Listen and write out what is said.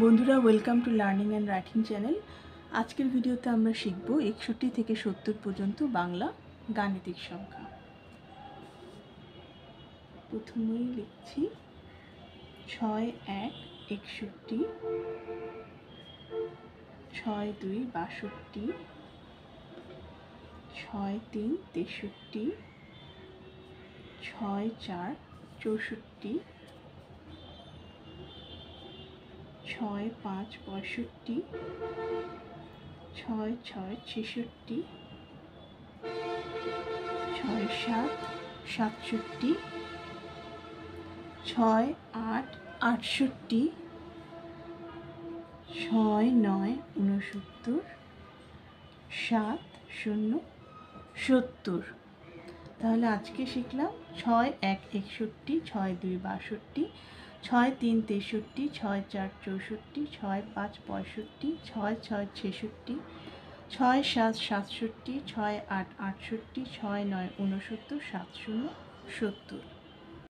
বন্ধুরা, welcome to learning and writing channel. আজকের ভিডিওতে আমরা শিখব 61 থেকে 70 পর্যন্ত বাংলা গাণিতিক সংখ্যা। প্রথমেই লিখছি 6 1 61, 6 2 62, 6 3 63, 6 4 64, 6 5 65, 6 6 66, 6 7 67, 6 8 68, 6 9 69, 7 0 70। তাহলে আজকে শিখলাম 6 1 61, 6 2 62, 6 3 63, 6 4 64, 6 5 65, 6 6 66, 6 7 67, 6 8 68, 6 9 69, 7 0 70।